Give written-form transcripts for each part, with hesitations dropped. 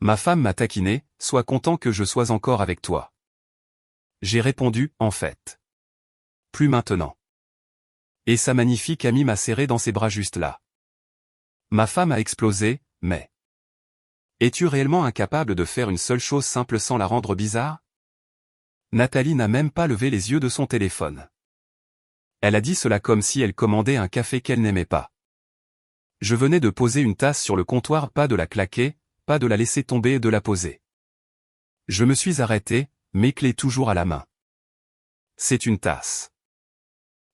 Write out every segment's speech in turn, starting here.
Ma femme m'a taquiné, sois content que je sois encore avec toi. J'ai répondu, en fait. Plus maintenant. Et sa magnifique amie m'a serré dans ses bras juste là. Ma femme a explosé, mais... Es-tu réellement incapable de faire une seule chose simple sans la rendre bizarre? Nathalie n'a même pas levé les yeux de son téléphone. Elle a dit cela comme si elle commandait un café qu'elle n'aimait pas. Je venais de poser une tasse sur le comptoir, pas de la claquer, pas de la laisser tomber et de la poser. Je me suis arrêté, mes clés toujours à la main. C'est une tasse.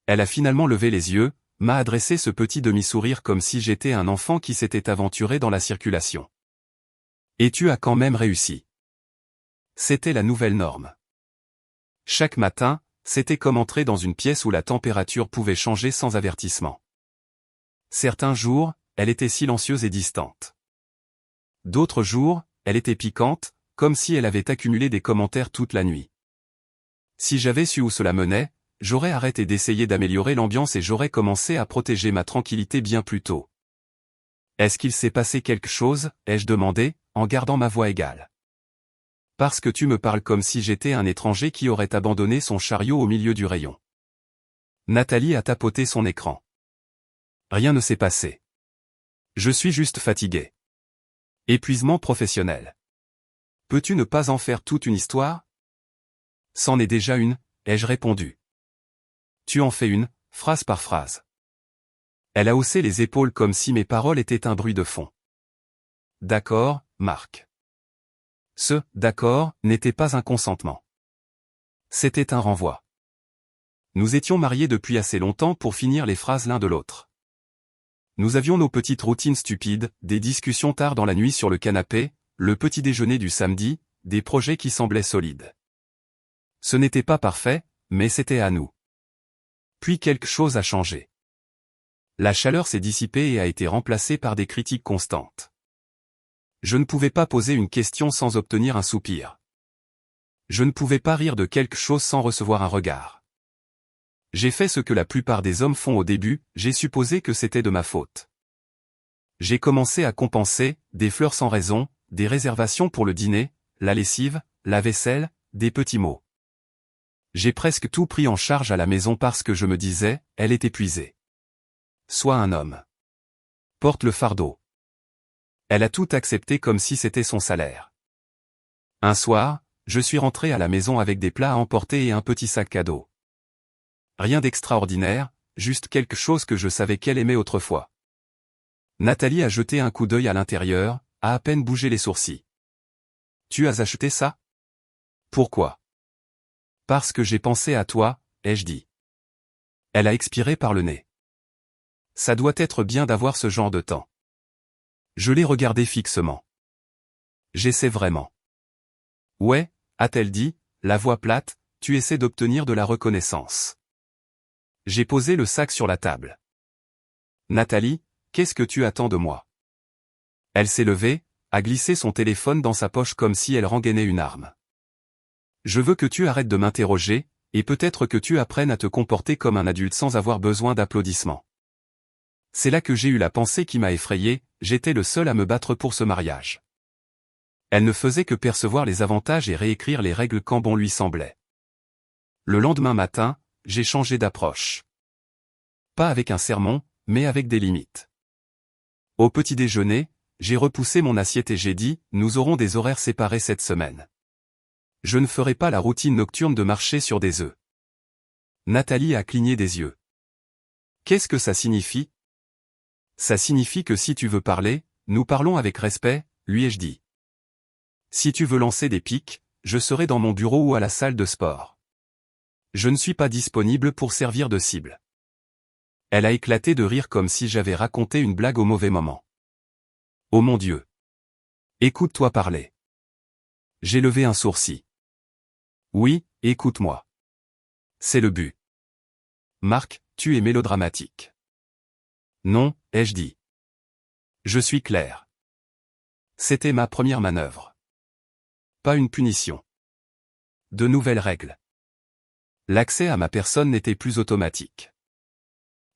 Elle a finalement levé les yeux, m'a adressé ce petit demi-sourire comme si j'étais un enfant qui s'était aventuré dans la circulation. Et tu as quand même réussi. C'était la nouvelle norme. Chaque matin, c'était comme entrer dans une pièce où la température pouvait changer sans avertissement. Certains jours, elle était silencieuse et distante. D'autres jours, elle était piquante, comme si elle avait accumulé des commentaires toute la nuit. Si j'avais su où cela menait, j'aurais arrêté d'essayer d'améliorer l'ambiance et j'aurais commencé à protéger ma tranquillité bien plus tôt. Est-ce qu'il s'est passé quelque chose, ai-je demandé, en gardant ma voix égale. Parce que tu me parles comme si j'étais un étranger qui aurait abandonné son chariot au milieu du rayon. Nathalie a tapoté son écran. Rien ne s'est passé. Je suis juste fatigué. Épuisement professionnel. Peux-tu ne pas en faire toute une histoire? C'en est déjà une, ai-je répondu. Tu en fais une, phrase par phrase. Elle a haussé les épaules comme si mes paroles étaient un bruit de fond. D'accord, Marc. Ce « d'accord » n'était pas un consentement. C'était un renvoi. Nous étions mariés depuis assez longtemps pour finir les phrases l'un de l'autre. Nous avions nos petites routines stupides, des discussions tard dans la nuit sur le canapé, le petit déjeuner du samedi, des projets qui semblaient solides. Ce n'était pas parfait, mais c'était à nous. Puis quelque chose a changé. La chaleur s'est dissipée et a été remplacée par des critiques constantes. Je ne pouvais pas poser une question sans obtenir un soupir. Je ne pouvais pas rire de quelque chose sans recevoir un regard. J'ai fait ce que la plupart des hommes font au début, j'ai supposé que c'était de ma faute. J'ai commencé à compenser, des fleurs sans raison, des réservations pour le dîner, la lessive, la vaisselle, des petits mots. J'ai presque tout pris en charge à la maison parce que je me disais, elle est épuisée. Sois un homme. Porte le fardeau. Elle a tout accepté comme si c'était son salaire. Un soir, je suis rentré à la maison avec des plats à emporter et un petit sac cadeau. Rien d'extraordinaire, juste quelque chose que je savais qu'elle aimait autrefois. Nathalie a jeté un coup d'œil à l'intérieur, a peine bougé les sourcils. Tu as acheté ça? Pourquoi? Parce que j'ai pensé à toi, ai-je dit. Elle a expiré par le nez. Ça doit être bien d'avoir ce genre de temps. Je l'ai regardé fixement. J'essaie vraiment. Ouais, a-t-elle dit, la voix plate, tu essaies d'obtenir de la reconnaissance. J'ai posé le sac sur la table. Nathalie, qu'est-ce que tu attends de moi? Elle s'est levée, a glissé son téléphone dans sa poche comme si elle rengainait une arme. Je veux que tu arrêtes de m'interroger, et peut-être que tu apprennes à te comporter comme un adulte sans avoir besoin d'applaudissements. C'est là que j'ai eu la pensée qui m'a effrayé, j'étais le seul à me battre pour ce mariage. Elle ne faisait que percevoir les avantages et réécrire les règles quand bon lui semblait. Le lendemain matin, j'ai changé d'approche. Pas avec un sermon, mais avec des limites. Au petit déjeuner, j'ai repoussé mon assiette et j'ai dit, nous aurons des horaires séparés cette semaine. Je ne ferai pas la routine nocturne de marcher sur des œufs. Nathalie a cligné des yeux. Qu'est-ce que ça signifie? Ça signifie que si tu veux parler, nous parlons avec respect, lui ai-je dit. Si tu veux lancer des piques, je serai dans mon bureau ou à la salle de sport. Je ne suis pas disponible pour servir de cible. Elle a éclaté de rire comme si j'avais raconté une blague au mauvais moment. Oh mon Dieu! Écoute-toi parler. J'ai levé un sourcil. Oui, écoute-moi. C'est le but. Marc, tu es mélodramatique. Non, ai-je dit. Je suis clair. C'était ma première manœuvre. Pas une punition. De nouvelles règles. L'accès à ma personne n'était plus automatique.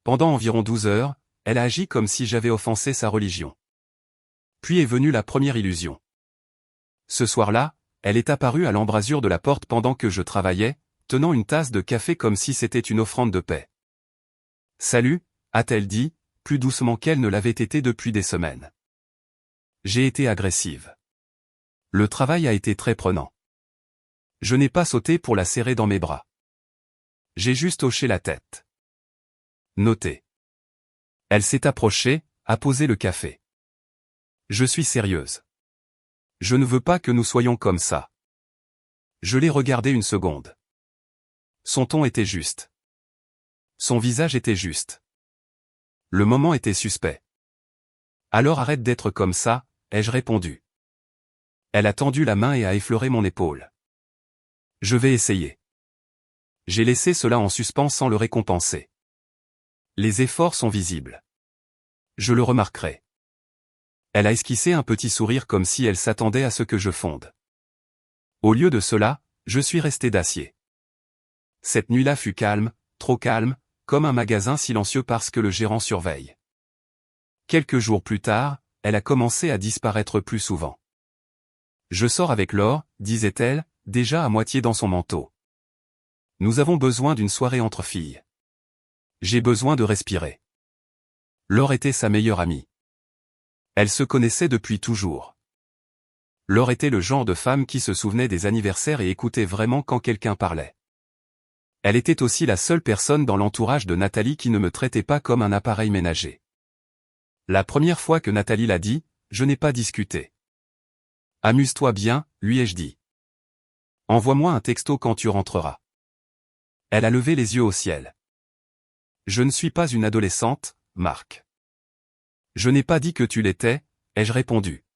Pendant environ 12 heures, elle a agi comme si j'avais offensé sa religion. Puis est venue la première illusion. Ce soir-là, elle est apparue à l'embrasure de la porte pendant que je travaillais, tenant une tasse de café comme si c'était une offrande de paix. « Salut », a-t-elle dit, plus doucement qu'elle ne l'avait été depuis des semaines. J'ai été agressive. Le travail a été très prenant. Je n'ai pas sauté pour la serrer dans mes bras. J'ai juste hoché la tête. Notez. Elle s'est approchée, a posé le café. Je suis sérieuse. Je ne veux pas que nous soyons comme ça. Je l'ai regardée une seconde. Son ton était juste. Son visage était juste. Le moment était suspect. Alors arrête d'être comme ça, ai-je répondu. Elle a tendu la main et a effleuré mon épaule. Je vais essayer. J'ai laissé cela en suspens sans le récompenser. Les efforts sont visibles. Je le remarquerai. Elle a esquissé un petit sourire comme si elle s'attendait à ce que je fonde. Au lieu de cela, je suis resté d'acier. Cette nuit-là fut calme, trop calme, comme un magasin silencieux parce que le gérant surveille. Quelques jours plus tard, elle a commencé à disparaître plus souvent. Je sors avec Laure, disait-elle, déjà à moitié dans son manteau. Nous avons besoin d'une soirée entre filles. J'ai besoin de respirer. Laure était sa meilleure amie. Elle se connaissait depuis toujours. Laure était le genre de femme qui se souvenait des anniversaires et écoutait vraiment quand quelqu'un parlait. Elle était aussi la seule personne dans l'entourage de Nathalie qui ne me traitait pas comme un appareil ménager. La première fois que Nathalie l'a dit, je n'ai pas discuté. Amuse-toi bien, lui ai-je dit. Envoie-moi un texto quand tu rentreras. Elle a levé les yeux au ciel. Je ne suis pas une adolescente, Marc. Je n'ai pas dit que tu l'étais, ai-je répondu.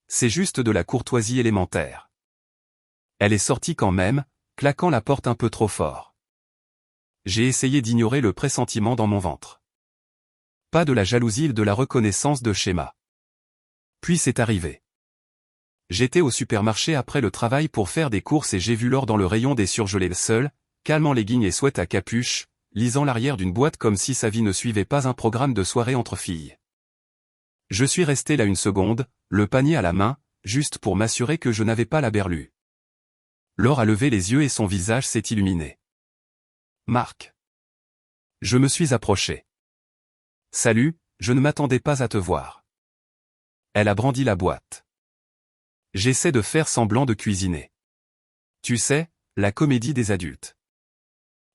C'est juste de la courtoisie élémentaire. Elle est sortie quand même, claquant la porte un peu trop fort. J'ai essayé d'ignorer le pressentiment dans mon ventre. Pas de la jalousie, de la reconnaissance de schéma. Puis c'est arrivé. J'étais au supermarché après le travail pour faire des courses et j'ai vu Laure dans le rayon des surgelés seule, calmant leggings et sweat à capuche, lisant l'arrière d'une boîte comme si sa vie ne suivait pas un programme de soirée entre filles. Je suis resté là une seconde, le panier à la main, juste pour m'assurer que je n'avais pas la berlue. Laure a levé les yeux et son visage s'est illuminé. Marc. Je me suis approché. Salut, je ne m'attendais pas à te voir. Elle a brandi la boîte. J'essaie de faire semblant de cuisiner. Tu sais, la comédie des adultes.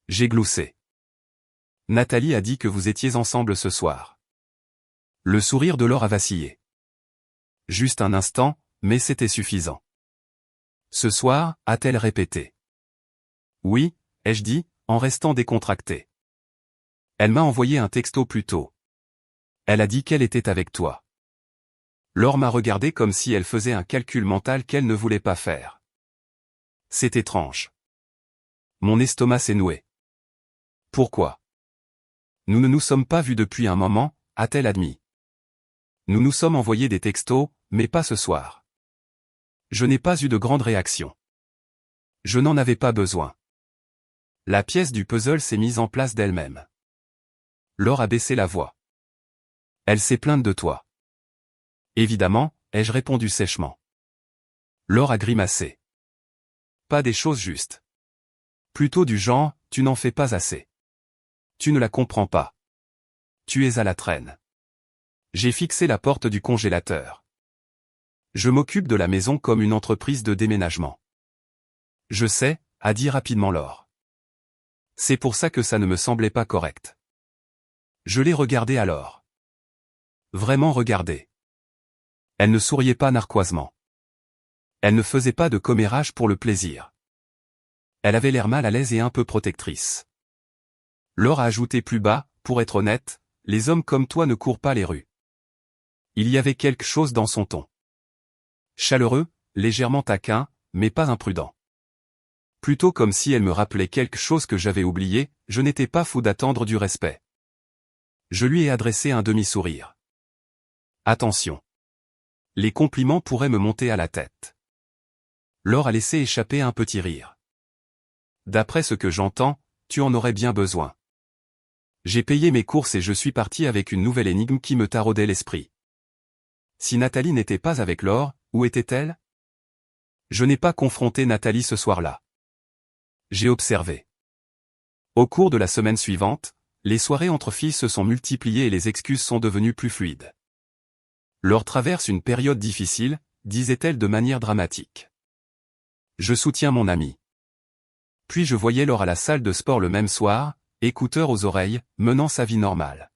J'ai gloussé. Nathalie a dit que vous étiez ensemble ce soir. Le sourire de Laure a vacillé. Juste un instant, mais c'était suffisant. Ce soir, a-t-elle répété. Oui, ai-je dit, en restant décontracté. Elle m'a envoyé un texto plus tôt. Elle a dit qu'elle était avec toi. Laure m'a regardé comme si elle faisait un calcul mental qu'elle ne voulait pas faire. C'est étrange. Mon estomac s'est noué. Pourquoi? Nous ne nous sommes pas vus depuis un moment, a-t-elle admis. Nous nous sommes envoyés des textos, mais pas ce soir. Je n'ai pas eu de grande réaction. Je n'en avais pas besoin. La pièce du puzzle s'est mise en place d'elle-même. Laure a baissé la voix. Elle s'est plainte de toi. Évidemment, ai-je répondu sèchement. Laure a grimacé. Pas des choses justes. Plutôt du genre, tu n'en fais pas assez. Tu ne la comprends pas. Tu es à la traîne. J'ai fixé la porte du congélateur. Je m'occupe de la maison comme une entreprise de déménagement. Je sais, a dit rapidement Laure. C'est pour ça que ça ne me semblait pas correct. Je l'ai regardée alors. Vraiment regardée. Elle ne souriait pas narquoisement. Elle ne faisait pas de commérage pour le plaisir. Elle avait l'air mal à l'aise et un peu protectrice. Laure a ajouté plus bas, pour être honnête, les hommes comme toi ne courent pas les rues. Il y avait quelque chose dans son ton. Chaleureux, légèrement taquin, mais pas imprudent. Plutôt comme si elle me rappelait quelque chose que j'avais oublié, je n'étais pas fou d'attendre du respect. Je lui ai adressé un demi-sourire. Attention. Les compliments pourraient me monter à la tête. Laure a laissé échapper un petit rire. D'après ce que j'entends, tu en aurais bien besoin. J'ai payé mes courses et je suis parti avec une nouvelle énigme qui me taraudait l'esprit. Si Nathalie n'était pas avec Laure, où était-elle? Je n'ai pas confronté Nathalie ce soir-là. J'ai observé. Au cours de la semaine suivante, les soirées entre filles se sont multipliées et les excuses sont devenues plus fluides. Laure traverse une période difficile, disait-elle de manière dramatique. Je soutiens mon amie. Puis je voyais Laure à la salle de sport le même soir, écouteurs aux oreilles, menant sa vie normale.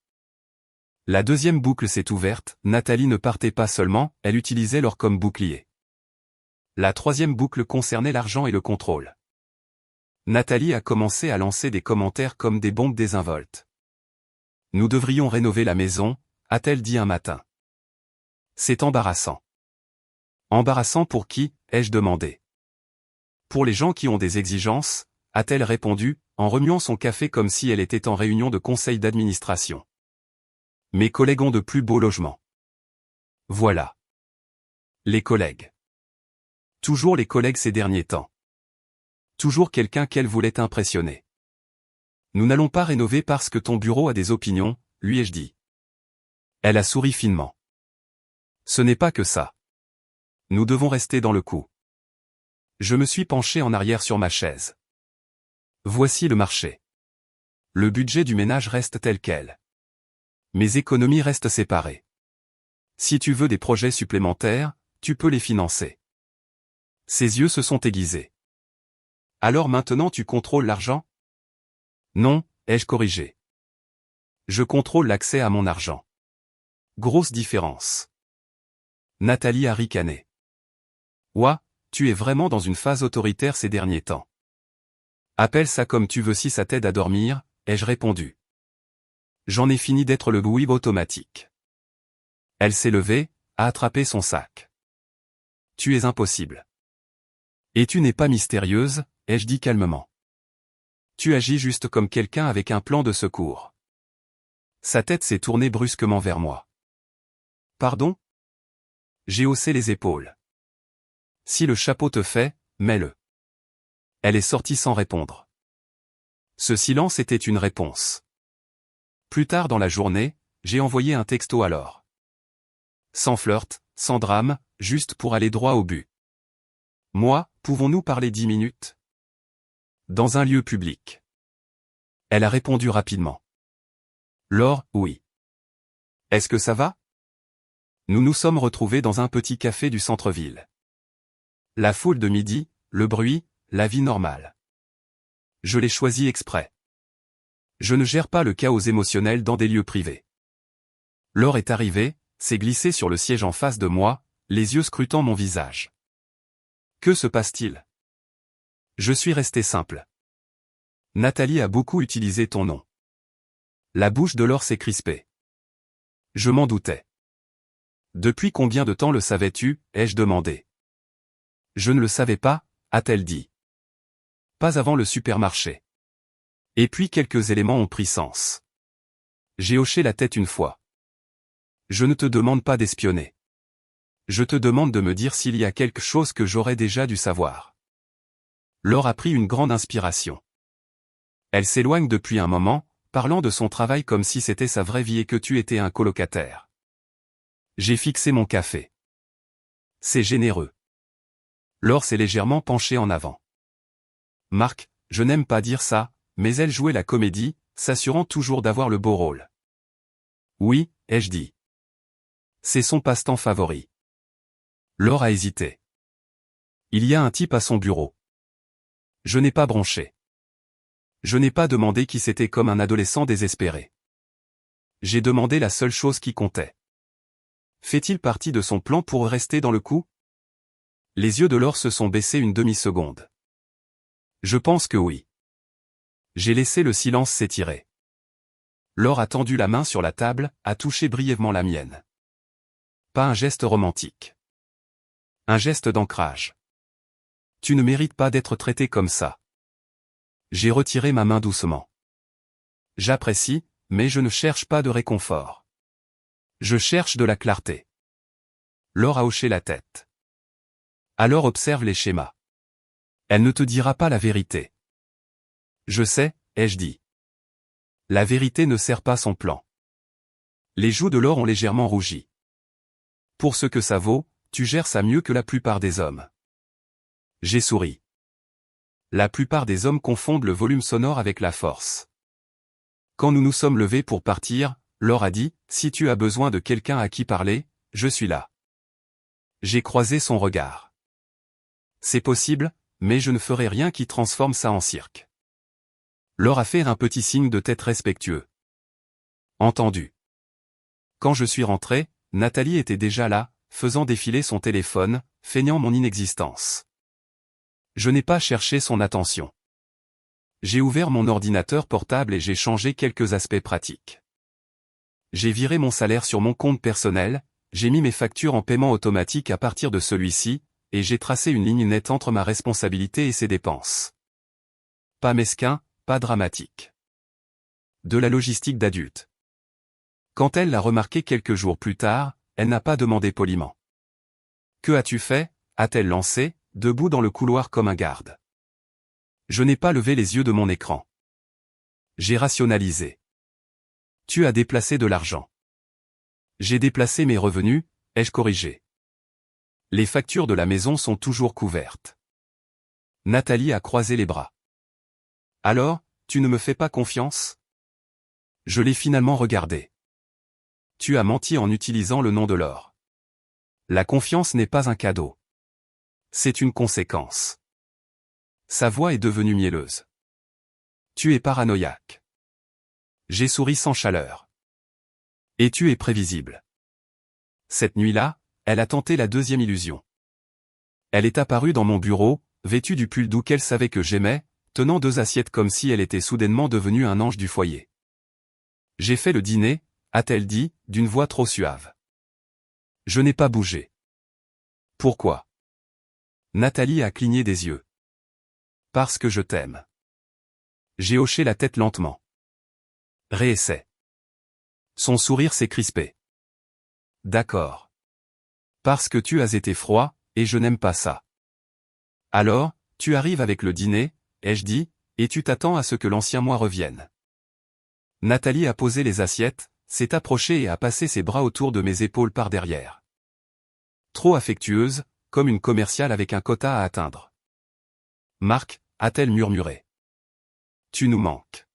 La deuxième boucle s'est ouverte, Nathalie ne partait pas seulement, elle utilisait Laure comme bouclier. La troisième boucle concernait l'argent et le contrôle. Nathalie a commencé à lancer des commentaires comme des bombes désinvoltes. Nous devrions rénover la maison, a-t-elle dit un matin. C'est embarrassant. Embarrassant pour qui, ai-je demandé. Pour les gens qui ont des exigences, a-t-elle répondu, en remuant son café comme si elle était en réunion de conseil d'administration. Mes collègues ont de plus beaux logements. Voilà. Les collègues. Toujours les collègues ces derniers temps. Toujours quelqu'un qu'elle voulait impressionner. Nous n'allons pas rénover parce que ton bureau a des opinions, lui ai-je dit. Elle a souri finement. Ce n'est pas que ça. Nous devons rester dans le coup. Je me suis penché en arrière sur ma chaise. Voici le marché. Le budget du ménage reste tel quel. Mes économies restent séparées. Si tu veux des projets supplémentaires, tu peux les financer. Ses yeux se sont aiguisés. Alors maintenant tu contrôles l'argent? Non, ai-je corrigé. Je contrôle l'accès à mon argent. Grosse différence. Nathalie a ricané. Ouah, tu es vraiment dans une phase autoritaire ces derniers temps. Appelle ça comme tu veux si ça t'aide à dormir, ai-je répondu. J'en ai fini d'être le bouib automatique. Elle s'est levée, a attrapé son sac. Tu es impossible. Et tu n'es pas mystérieuse, ai-je dit calmement. Tu agis juste comme quelqu'un avec un plan de secours. Sa tête s'est tournée brusquement vers moi. Pardon? J'ai haussé les épaules. Si le chapeau te fait, mets-le. Elle est sortie sans répondre. Ce silence était une réponse. Plus tard dans la journée, j'ai envoyé un texto à Laure. Sans flirt, sans drame, juste pour aller droit au but. Moi, pouvons-nous parler 10 minutes? Dans un lieu public. Elle a répondu rapidement. Laure, oui. Est-ce que ça va? Nous nous sommes retrouvés dans un petit café du centre-ville. La foule de midi, le bruit, la vie normale. Je l'ai choisi exprès. Je ne gère pas le chaos émotionnel dans des lieux privés. Laure est arrivée, s'est glissée sur le siège en face de moi, les yeux scrutant mon visage. Que se passe-t-il? Je suis resté simple. Nathalie a beaucoup utilisé ton nom. La bouche de Laure s'est crispée. Je m'en doutais. Depuis combien de temps le savais-tu, ai-je demandé. Je ne le savais pas, a-t-elle dit. Pas avant le supermarché. Et puis quelques éléments ont pris sens. J'ai hoché la tête une fois. Je ne te demande pas d'espionner. Je te demande de me dire s'il y a quelque chose que j'aurais déjà dû savoir. Laure a pris une grande inspiration. Elle s'éloigne depuis un moment, parlant de son travail comme si c'était sa vraie vie et que tu étais un colocataire. J'ai fixé mon café. C'est généreux. Laure s'est légèrement penchée en avant. Marc, je n'aime pas dire ça, mais elle jouait la comédie, s'assurant toujours d'avoir le beau rôle. Oui, ai-je dit. C'est son passe-temps favori. Laure a hésité. Il y a un type à son bureau. Je n'ai pas bronché. Je n'ai pas demandé qui c'était comme un adolescent désespéré. J'ai demandé la seule chose qui comptait. Fait-il partie de son plan pour rester dans le coup? Les yeux de Laure se sont baissés une demi-seconde. Je pense que oui. J'ai laissé le silence s'étirer. Laure a tendu la main sur la table, a touché brièvement la mienne. Pas un geste romantique. Un geste d'ancrage. Tu ne mérites pas d'être traité comme ça. J'ai retiré ma main doucement. J'apprécie, mais je ne cherche pas de réconfort. Je cherche de la clarté. Laure a hoché la tête. Alors observe les schémas. Elle ne te dira pas la vérité. Je sais, ai-je dit. La vérité ne sert pas son plan. Les joues de Laure ont légèrement rougi. Pour ce que ça vaut, tu gères ça mieux que la plupart des hommes. J'ai souri. La plupart des hommes confondent le volume sonore avec la force. Quand nous nous sommes levés pour partir, Laure a dit, si tu as besoin de quelqu'un à qui parler, je suis là. J'ai croisé son regard. C'est possible, mais je ne ferai rien qui transforme ça en cirque. Laure a fait un petit signe de tête respectueux. Entendu. Quand je suis rentré, Nathalie était déjà là, faisant défiler son téléphone, feignant mon inexistence. Je n'ai pas cherché son attention. J'ai ouvert mon ordinateur portable et j'ai changé quelques aspects pratiques. J'ai viré mon salaire sur mon compte personnel, j'ai mis mes factures en paiement automatique à partir de celui-ci, et j'ai tracé une ligne nette entre ma responsabilité et ses dépenses. Pas mesquin, pas dramatique. De la logistique d'adulte. Quand elle l'a remarqué quelques jours plus tard, elle n'a pas demandé poliment. « Que as-tu fait » a-t-elle lancé, debout dans le couloir comme un garde. Je n'ai pas levé les yeux de mon écran. J'ai rationalisé. Tu as déplacé de l'argent. J'ai déplacé mes revenus, ai-je corrigé. Les factures de la maison sont toujours couvertes. Nathalie a croisé les bras. Alors, tu ne me fais pas confiance ? Je l'ai finalement regardé. Tu as menti en utilisant le nom de Laure. La confiance n'est pas un cadeau. C'est une conséquence. Sa voix est devenue mielleuse. Tu es paranoïaque. J'ai souri sans chaleur. Et tu es prévisible. Cette nuit-là, elle a tenté la deuxième illusion. Elle est apparue dans mon bureau, vêtue du pull doux qu'elle savait que j'aimais, tenant 2 assiettes comme si elle était soudainement devenue un ange du foyer. J'ai fait le dîner, a-t-elle dit, d'une voix trop suave. Je n'ai pas bougé. Pourquoi ? Nathalie a cligné des yeux. Parce que je t'aime. J'ai hoché la tête lentement. Réessaie. Son sourire s'est crispé. D'accord. Parce que tu as été froid, et je n'aime pas ça. Alors, tu arrives avec le dîner, ai-je dit, et tu t'attends à ce que l'ancien moi revienne. Nathalie a posé les assiettes, s'est approchée et a passé ses bras autour de mes épaules par derrière. Trop affectueuse, comme une commerciale avec un quota à atteindre. Marc, a-t-elle murmuré. Tu nous manques.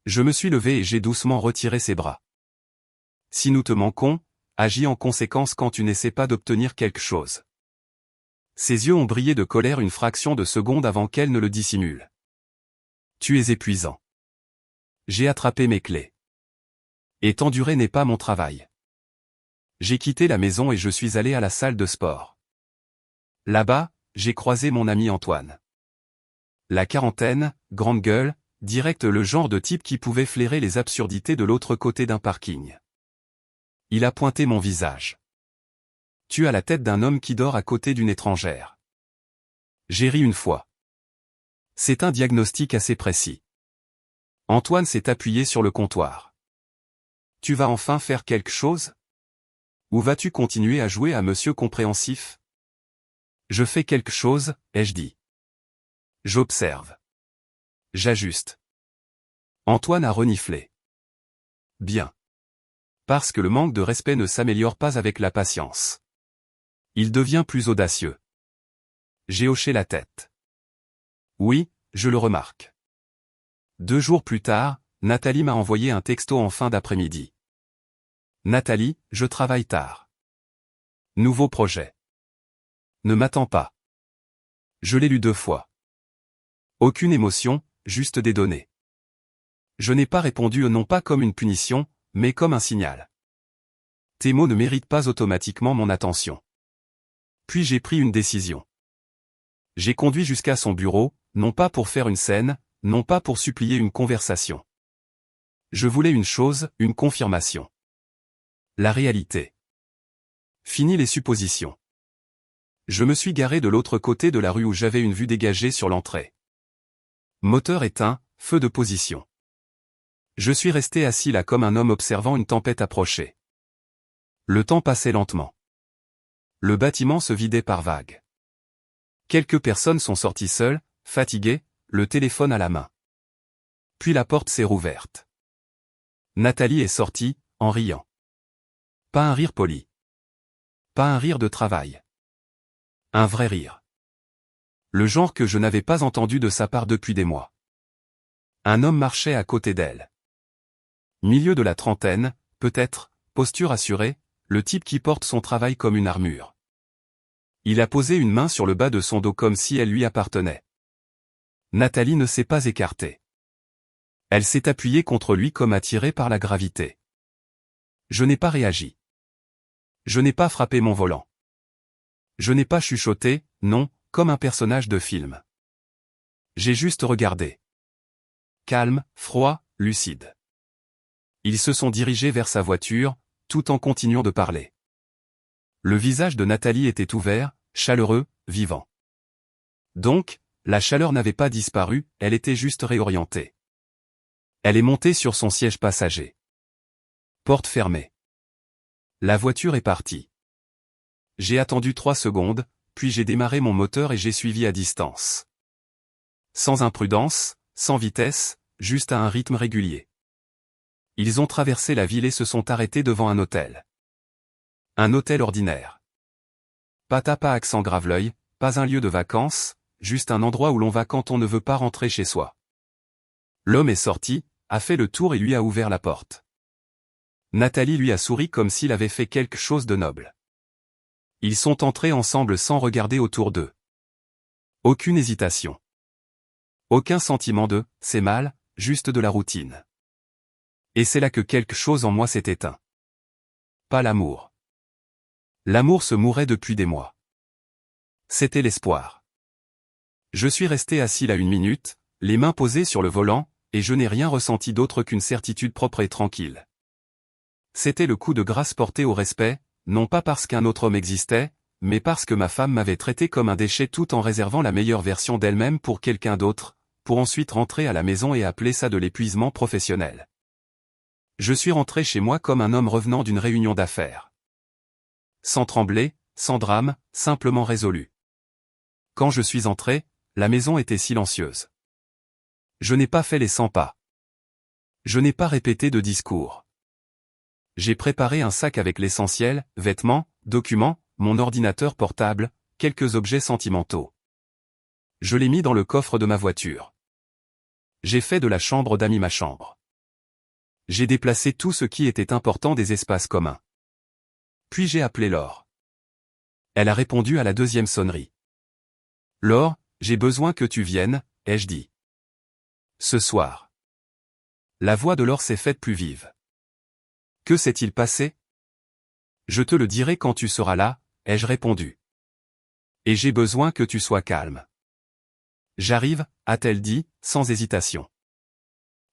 Je me suis levé et j'ai doucement retiré ses bras. Si nous te manquons, agis en conséquence quand tu n'essaies pas d'obtenir quelque chose. Ses yeux ont brillé de colère une fraction de seconde avant qu'elle ne le dissimule. Tu es épuisant. J'ai attrapé mes clés. Et t'endurer n'est pas mon travail. J'ai quitté la maison et je suis allé à la salle de sport. Là-bas, j'ai croisé mon ami Antoine. La quarantaine, grande gueule, direct le genre de type qui pouvait flairer les absurdités de l'autre côté d'un parking. Il a pointé mon visage. Tu as la tête d'un homme qui dort à côté d'une étrangère. J'ai ri une fois. C'est un diagnostic assez précis. Antoine s'est appuyé sur le comptoir. Tu vas enfin faire quelque chose ? Ou vas-tu continuer à jouer à monsieur compréhensif ? Je fais quelque chose, ai-je dit. J'observe. J'ajuste. Antoine a reniflé. Bien. Parce que le manque de respect ne s'améliore pas avec la patience. Il devient plus audacieux. J'ai hoché la tête. Oui, je le remarque. 2 jours plus tard, Nathalie m'a envoyé un texto en fin d'après-midi. Nathalie, je travaille tard. Nouveau projet. Ne m'attends pas. Je l'ai lu 2 fois. Aucune émotion, juste des données. Je n'ai pas répondu non pas comme une punition, mais comme un signal. Tes mots ne méritent pas automatiquement mon attention. Puis j'ai pris une décision. J'ai conduit jusqu'à son bureau, non pas pour faire une scène, non pas pour supplier une conversation. Je voulais une chose, une confirmation. La réalité. Fini les suppositions. Je me suis garé de l'autre côté de la rue où j'avais une vue dégagée sur l'entrée. Moteur éteint, feu de position. Je suis resté assis là comme un homme observant une tempête approcher. Le temps passait lentement. Le bâtiment se vidait par vagues. Quelques personnes sont sorties seules, fatiguées, le téléphone à la main. Puis la porte s'est rouverte. Nathalie est sortie, en riant. Pas un rire poli. Pas un rire de travail. Un vrai rire. Le genre que je n'avais pas entendu de sa part depuis des mois. Un homme marchait à côté d'elle. Milieu de la trentaine, peut-être, posture assurée, le type qui porte son travail comme une armure. Il a posé une main sur le bas de son dos comme si elle lui appartenait. Nathalie ne s'est pas écartée. Elle s'est appuyée contre lui comme attirée par la gravité. Je n'ai pas réagi. Je n'ai pas frappé mon volant. Je n'ai pas chuchoté, non, comme un personnage de film. J'ai juste regardé. Calme, froid, lucide. Ils se sont dirigés vers sa voiture, tout en continuant de parler. Le visage de Nathalie était ouvert, chaleureux, vivant. Donc, la chaleur n'avait pas disparu, elle était juste réorientée. Elle est montée sur son siège passager. Porte fermée. La voiture est partie. J'ai attendu 3 secondes, puis j'ai démarré mon moteur et j'ai suivi à distance. Sans imprudence, sans vitesse, juste à un rythme régulier. Ils ont traversé la ville et se sont arrêtés devant un hôtel. Un hôtel ordinaire. Pas accent Graveleuil, pas un lieu de vacances, juste un endroit où l'on va quand on ne veut pas rentrer chez soi. L'homme est sorti, a fait le tour et lui a ouvert la porte. Nathalie lui a souri comme s'il avait fait quelque chose de noble. Ils sont entrés ensemble sans regarder autour d'eux. Aucune hésitation. Aucun sentiment de « c'est mal », juste de la routine. Et c'est là que quelque chose en moi s'est éteint. Pas l'amour. L'amour se mourait depuis des mois. C'était l'espoir. Je suis resté assis là 1 minute, les mains posées sur le volant, et je n'ai rien ressenti d'autre qu'une certitude propre et tranquille. C'était le coup de grâce porté au respect, non pas parce qu'un autre homme existait, mais parce que ma femme m'avait traité comme un déchet tout en réservant la meilleure version d'elle-même pour quelqu'un d'autre, pour ensuite rentrer à la maison et appeler ça de l'épuisement professionnel. Je suis rentré chez moi comme un homme revenant d'une réunion d'affaires. Sans trembler, sans drame, simplement résolu. Quand je suis entré, la maison était silencieuse. Je n'ai pas fait les 100 pas. Je n'ai pas répété de discours. J'ai préparé un sac avec l'essentiel, vêtements, documents, mon ordinateur portable, quelques objets sentimentaux. Je l'ai mis dans le coffre de ma voiture. J'ai fait de la chambre d'amis ma chambre. J'ai déplacé tout ce qui était important des espaces communs. Puis j'ai appelé Laure. Elle a répondu à la 2e sonnerie. Laure, j'ai besoin que tu viennes, ai-je dit. Ce soir. La voix de Laure s'est faite plus vive. Que s'est-il passé? Je te le dirai quand tu seras là, ai-je répondu. Et j'ai besoin que tu sois calme. J'arrive, a-t-elle dit, sans hésitation.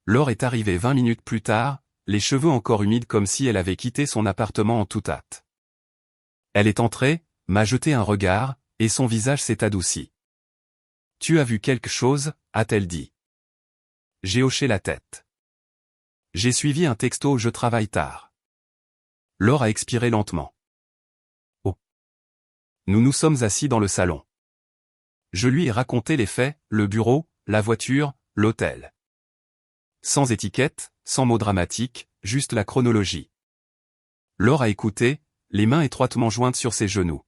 Laure est arrivée 20 minutes plus tard, les cheveux encore humides comme si elle avait quitté son appartement en toute hâte. Elle est entrée, m'a jeté un regard, et son visage s'est adouci. Tu as vu quelque chose, a-t-elle dit. J'ai hoché la tête. J'ai suivi un texto je travaille tard. Laure a expiré lentement. Oh. Nous nous sommes assis dans le salon. Je lui ai raconté les faits, le bureau, la voiture, l'hôtel. Sans étiquette, sans mots dramatiques, juste la chronologie. Laure a écouté, les mains étroitement jointes sur ses genoux.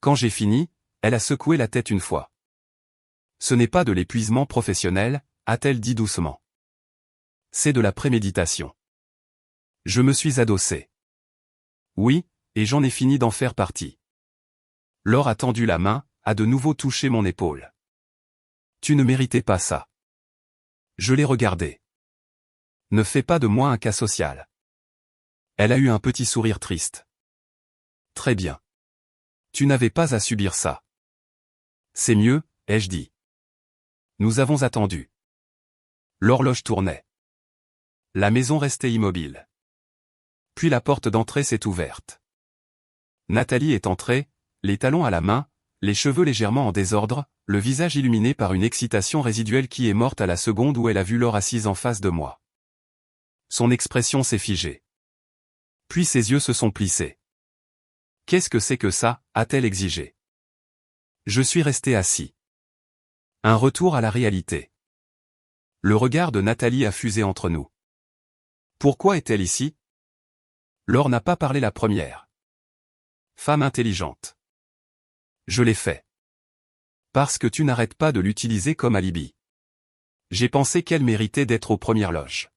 Quand j'ai fini, elle a secoué la tête une fois. Ce n'est pas de l'épuisement professionnel, a-t-elle dit doucement. C'est de la préméditation. Je me suis adossé. Oui, et j'en ai fini d'en faire partie. Laure a tendu la main, a de nouveau touché mon épaule. Tu ne méritais pas ça. Je l'ai regardé. Ne fais pas de moi un cas social. Elle a eu un petit sourire triste. Très bien. Tu n'avais pas à subir ça. C'est mieux, ai-je dit. Nous avons attendu. L'horloge tournait. La maison restait immobile. Puis la porte d'entrée s'est ouverte. Nathalie est entrée, les talons à la main, les cheveux légèrement en désordre, le visage illuminé par une excitation résiduelle qui est morte à la seconde où elle a vu Laure assise en face de moi. Son expression s'est figée. Puis ses yeux se sont plissés. Qu'est-ce que c'est que ça, a-t-elle exigé. Je suis resté assis. Un retour à la réalité. Le regard de Nathalie a fusé entre nous. Pourquoi est-elle ici? Laure n'a pas parlé la première. Femme intelligente. Je l'ai fait. Parce que tu n'arrêtes pas de l'utiliser comme alibi. J'ai pensé qu'elle méritait d'être aux premières loges.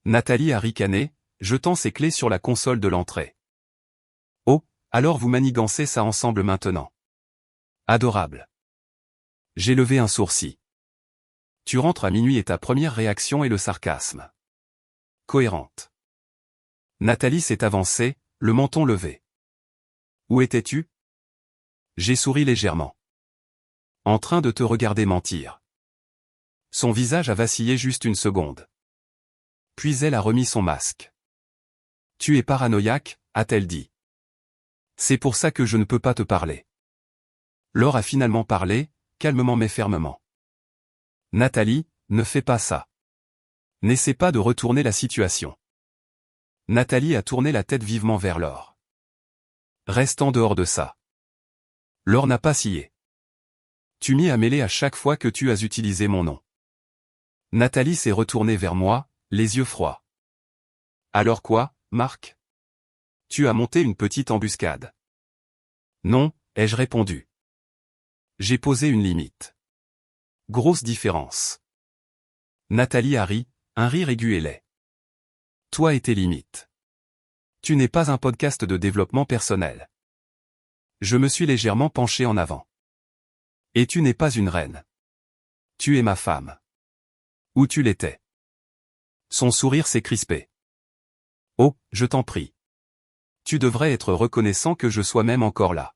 Nathalie a ricané, jetant ses clés sur la console de l'entrée. Oh, alors vous manigancez ça ensemble maintenant. Adorable. J'ai levé un sourcil. Tu rentres à minuit et ta première réaction est le sarcasme. Cohérente. Nathalie s'est avancée, le menton levé. Où étais-tu? J'ai souri légèrement. En train de te regarder mentir. Son visage a vacillé juste une seconde. Puis elle a remis son masque. Tu es paranoïaque, a-t-elle dit. C'est pour ça que je ne peux pas te parler. Laure a finalement parlé, calmement mais fermement. Nathalie, ne fais pas ça. N'essaie pas de retourner la situation. Nathalie a tourné la tête vivement vers Laure. Reste en dehors de ça. Laure n'a pas scié. Tu m'y as mêlé à chaque fois que tu as utilisé mon nom. Nathalie s'est retournée vers moi, les yeux froids. Alors quoi, Marc? Tu as monté une petite embuscade. Non, ai-je répondu. J'ai posé une limite. Grosse différence. Nathalie a ri, un rire aigu et laid. Toi et tes limites. Tu n'es pas un podcast de développement personnel. Je me suis légèrement penché en avant. Et tu n'es pas une reine. Tu es ma femme. Ou tu l'étais. Son sourire s'est crispé. Oh, je t'en prie. Tu devrais être reconnaissant que je sois même encore là.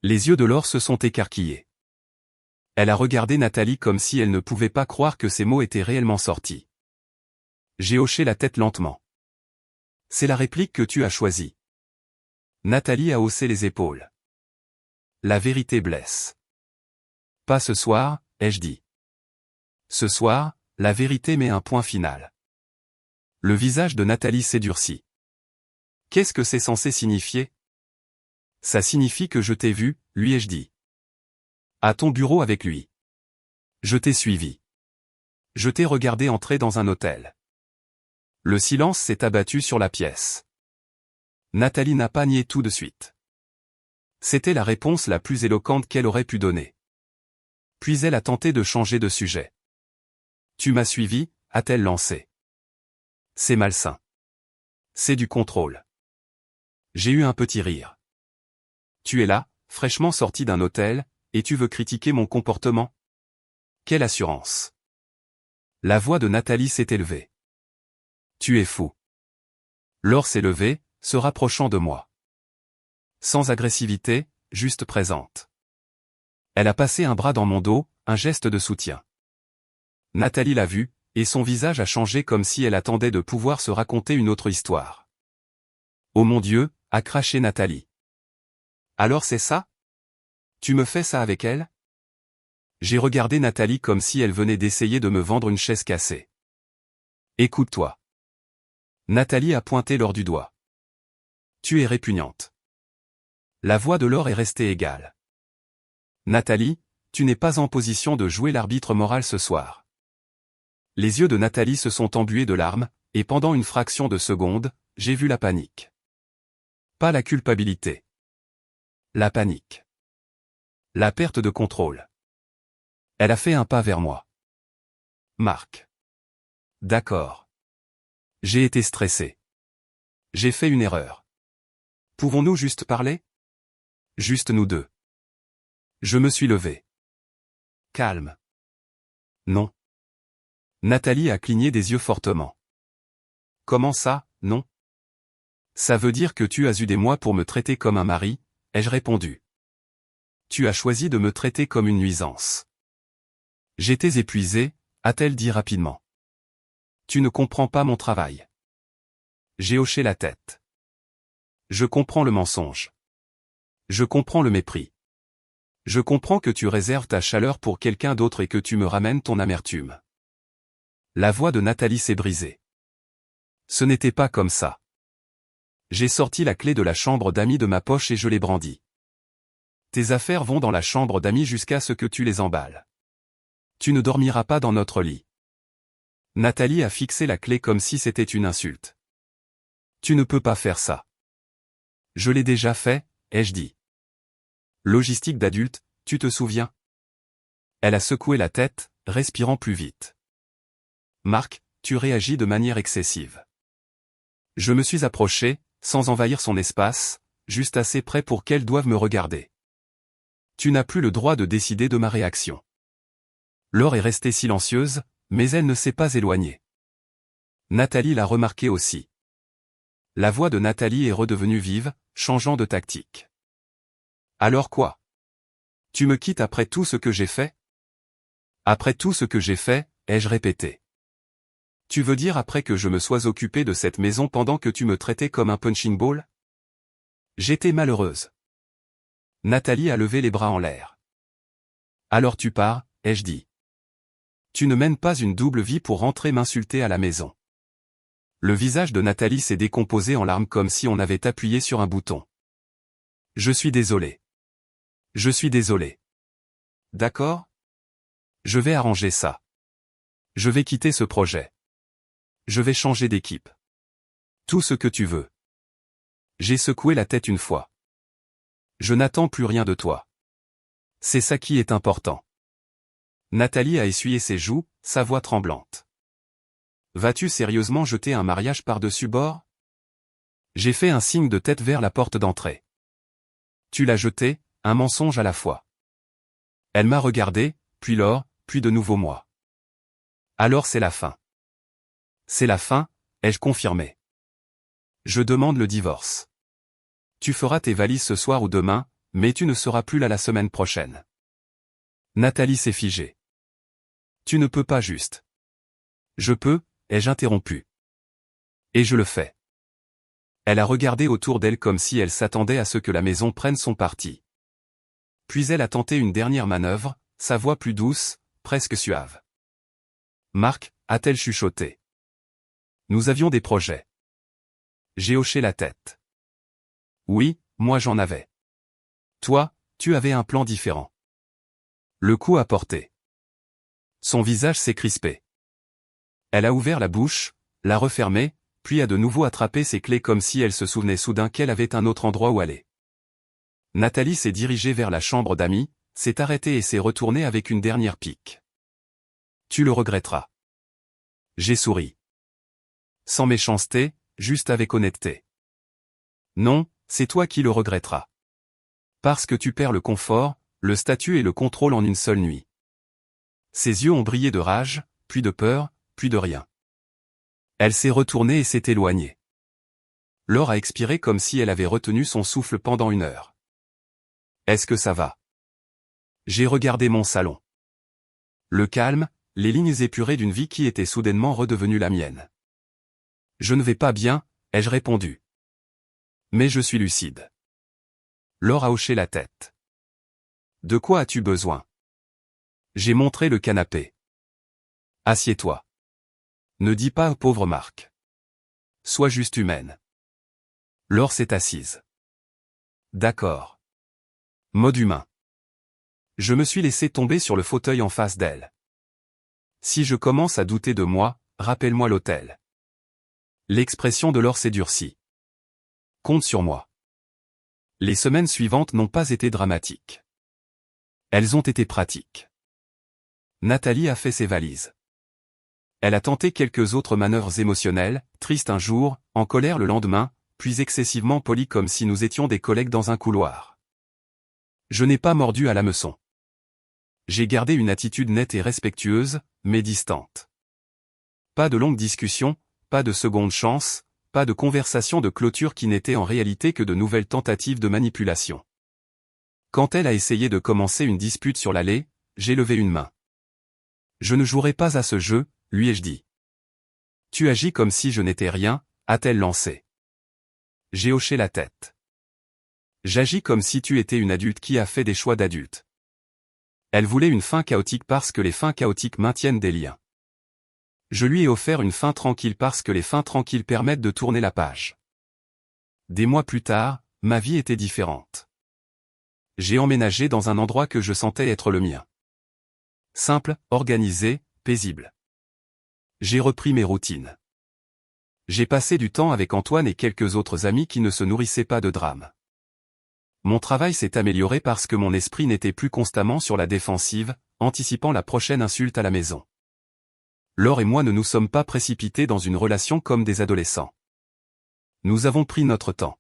Les yeux de Laure se sont écarquillés. Elle a regardé Nathalie comme si elle ne pouvait pas croire que ces mots étaient réellement sortis. J'ai hoché la tête lentement. C'est la réplique que tu as choisie. Nathalie a haussé les épaules. La vérité blesse. Pas ce soir, ai-je dit. Ce soir, la vérité met un point final. Le visage de Nathalie s'est durci. Qu'est-ce que c'est censé signifier? Ça signifie que je t'ai vu, lui ai-je dit. À ton bureau avec lui. Je t'ai suivi. Je t'ai regardé entrer dans un hôtel. Le silence s'est abattu sur la pièce. Nathalie n'a pas nié tout de suite. C'était la réponse la plus éloquente qu'elle aurait pu donner. Puis elle a tenté de changer de sujet. Tu m'as suivi, a-t-elle lancé. C'est malsain. C'est du contrôle. J'ai eu un petit rire. Tu es là, fraîchement sorti d'un hôtel, et tu veux critiquer mon comportement? Quelle assurance. La voix de Nathalie s'est élevée. Tu es fou. Laure s'est levée, se rapprochant de moi. Sans agressivité, juste présente. Elle a passé un bras dans mon dos, un geste de soutien. Nathalie l'a vu, et son visage a changé comme si elle attendait de pouvoir se raconter une autre histoire. Oh mon Dieu, a craché Nathalie. Alors c'est ça? Tu me fais ça avec elle? J'ai regardé Nathalie comme si elle venait d'essayer de me vendre une chaise cassée. Écoute-toi. Nathalie a pointé Laure du doigt. Tu es répugnante. La voix de Laure est restée égale. Nathalie, tu n'es pas en position de jouer l'arbitre moral ce soir. Les yeux de Nathalie se sont embués de larmes, et pendant une fraction de seconde, j'ai vu la panique. Pas la culpabilité. La panique. La perte de contrôle. Elle a fait un pas vers moi. Marc. D'accord. J'ai été stressé. J'ai fait une erreur. Pouvons-nous juste parler? Juste nous deux. Je me suis levé. Calme. Non. Nathalie a cligné des yeux fortement. Comment ça, non? Ça veut dire que tu as eu des mois pour me traiter comme un mari, ai-je répondu. Tu as choisi de me traiter comme une nuisance. J'étais épuisé, a-t-elle dit rapidement. Tu ne comprends pas mon travail. J'ai hoché la tête. Je comprends le mensonge. Je comprends le mépris. Je comprends que tu réserves ta chaleur pour quelqu'un d'autre et que tu me ramènes ton amertume. La voix de Nathalie s'est brisée. Ce n'était pas comme ça. J'ai sorti la clé de la chambre d'amis de ma poche et je l'ai brandie. Tes affaires vont dans la chambre d'amis jusqu'à ce que tu les emballes. Tu ne dormiras pas dans notre lit. Nathalie a fixé la clé comme si c'était une insulte. Tu ne peux pas faire ça. Je l'ai déjà fait, ai-je dit. Logistique d'adulte, tu te souviens? Elle a secoué la tête, respirant plus vite. Marc, tu réagis de manière excessive. Je me suis approché, sans envahir son espace, juste assez près pour qu'elle doive me regarder. Tu n'as plus le droit de décider de ma réaction. Laure est restée silencieuse, mais elle ne s'est pas éloignée. Nathalie l'a remarqué aussi. La voix de Nathalie est redevenue vive, changeant de tactique. Alors quoi? Tu me quittes après tout ce que j'ai fait? Après tout ce que j'ai fait, ai-je répété. Tu veux dire après que je me sois occupé de cette maison pendant que tu me traitais comme un punching ball? J'étais malheureuse. Nathalie a levé les bras en l'air. Alors tu pars, ai-je dit. Tu ne mènes pas une double vie pour rentrer m'insulter à la maison. Le visage de Nathalie s'est décomposé en larmes comme si on avait appuyé sur un bouton. Je suis désolé. Je suis désolé. D'accord? Je vais arranger ça. Je vais quitter ce projet. Je vais changer d'équipe. Tout ce que tu veux. J'ai secoué la tête une fois. Je n'attends plus rien de toi. C'est ça qui est important. Nathalie a essuyé ses joues, sa voix tremblante. Vas-tu sérieusement jeter un mariage par-dessus bord? J'ai fait un signe de tête vers la porte d'entrée. Tu l'as jeté, un mensonge à la fois. Elle m'a regardé, puis Laure, puis de nouveau moi. Alors c'est la fin. C'est la fin, ai-je confirmé. Je demande le divorce. Tu feras tes valises ce soir ou demain, mais tu ne seras plus là la semaine prochaine. Nathalie s'est figée. Tu ne peux pas juste. Je peux, ai-je interrompu. Et je le fais. Elle a regardé autour d'elle comme si elle s'attendait à ce que la maison prenne son parti. Puis elle a tenté une dernière manœuvre, sa voix plus douce, presque suave. Marc, a-t-elle chuchoté. Nous avions des projets. J'ai hoché la tête. Oui, moi j'en avais. Toi, tu avais un plan différent. Le coup a porté. Son visage s'est crispé. Elle a ouvert la bouche, l'a refermée, puis a de nouveau attrapé ses clés comme si elle se souvenait soudain qu'elle avait un autre endroit où aller. Nathalie s'est dirigée vers la chambre d'amis, s'est arrêtée et s'est retournée avec une dernière pique. Tu le regretteras. J'ai souri. Sans méchanceté, juste avec honnêteté. Non, c'est toi qui le regretteras. Parce que tu perds le confort, le statut et le contrôle en une seule nuit. Ses yeux ont brillé de rage, puis de peur, puis de rien. Elle s'est retournée et s'est éloignée. Laure a expiré comme si elle avait retenu son souffle pendant 1 heure. Est-ce que ça va? J'ai regardé mon salon. Le calme, les lignes épurées d'une vie qui était soudainement redevenue la mienne. Je ne vais pas bien, ai-je répondu. Mais je suis lucide. Laure a hoché la tête. De quoi as-tu besoin? J'ai montré le canapé. Assieds-toi. Ne dis pas pauvre Marc. Sois juste humaine. Laure s'est assise. D'accord. Mode humain. Je me suis laissé tomber sur le fauteuil en face d'elle. Si je commence à douter de moi, rappelle-moi l'hôtel. L'expression de Laure s'est durcie. Compte sur moi. Les semaines suivantes n'ont pas été dramatiques. Elles ont été pratiques. Nathalie a fait ses valises. Elle a tenté quelques autres manœuvres émotionnelles, triste un jour, en colère le lendemain, puis excessivement polie comme si nous étions des collègues dans un couloir. Je n'ai pas mordu à l'hameçon. J'ai gardé une attitude nette et respectueuse, mais distante. Pas de longues discussions, pas de seconde chance, pas de conversation de clôture qui n'étaient en réalité que de nouvelles tentatives de manipulation. Quand elle a essayé de commencer une dispute sur l'allée, j'ai levé une main. Je ne jouerai pas à ce jeu, lui ai-je dit. Tu agis comme si je n'étais rien, a-t-elle lancé. J'ai hoché la tête. J'agis comme si tu étais une adulte qui a fait des choix d'adulte. Elle voulait une fin chaotique parce que les fins chaotiques maintiennent des liens. Je lui ai offert une fin tranquille parce que les fins tranquilles permettent de tourner la page. Des mois plus tard, ma vie était différente. J'ai emménagé dans un endroit que je sentais être le mien. Simple, organisé, paisible. J'ai repris mes routines. J'ai passé du temps avec Antoine et quelques autres amis qui ne se nourrissaient pas de drame. Mon travail s'est amélioré parce que mon esprit n'était plus constamment sur la défensive, anticipant la prochaine insulte à la maison. Laure et moi ne nous sommes pas précipités dans une relation comme des adolescents. Nous avons pris notre temps.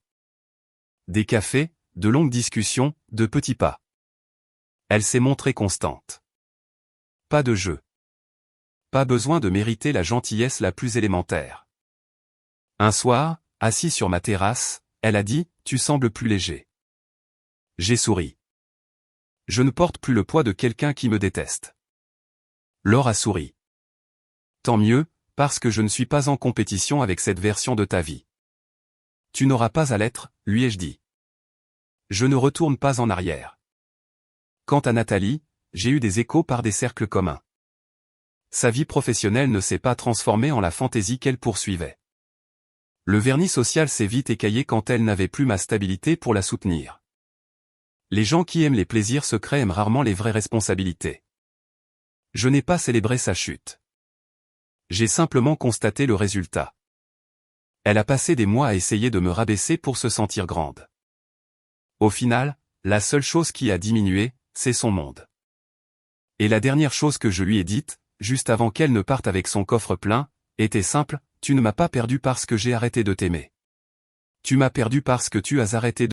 Des cafés, de longues discussions, de petits pas. Elle s'est montrée constante. Pas de jeu. Pas besoin de mériter la gentillesse la plus élémentaire. Un soir, assis sur ma terrasse, elle a dit « Tu sembles plus léger ». J'ai souri. Je ne porte plus le poids de quelqu'un qui me déteste. Laure a souri. Tant mieux, parce que je ne suis pas en compétition avec cette version de ta vie. Tu n'auras pas à l'être, lui ai-je dit. Je ne retourne pas en arrière. Quant à Nathalie, j'ai eu des échos par des cercles communs. Sa vie professionnelle ne s'est pas transformée en la fantaisie qu'elle poursuivait. Le vernis social s'est vite écaillé quand elle n'avait plus ma stabilité pour la soutenir. Les gens qui aiment les plaisirs secrets aiment rarement les vraies responsabilités. Je n'ai pas célébré sa chute. J'ai simplement constaté le résultat. Elle a passé des mois à essayer de me rabaisser pour se sentir grande. Au final, la seule chose qui a diminué, c'est son monde. Et la dernière chose que je lui ai dite, juste avant qu'elle ne parte avec son coffre plein, était simple, tu ne m'as pas perdu parce que j'ai arrêté de t'aimer. Tu m'as perdu parce que tu as arrêté de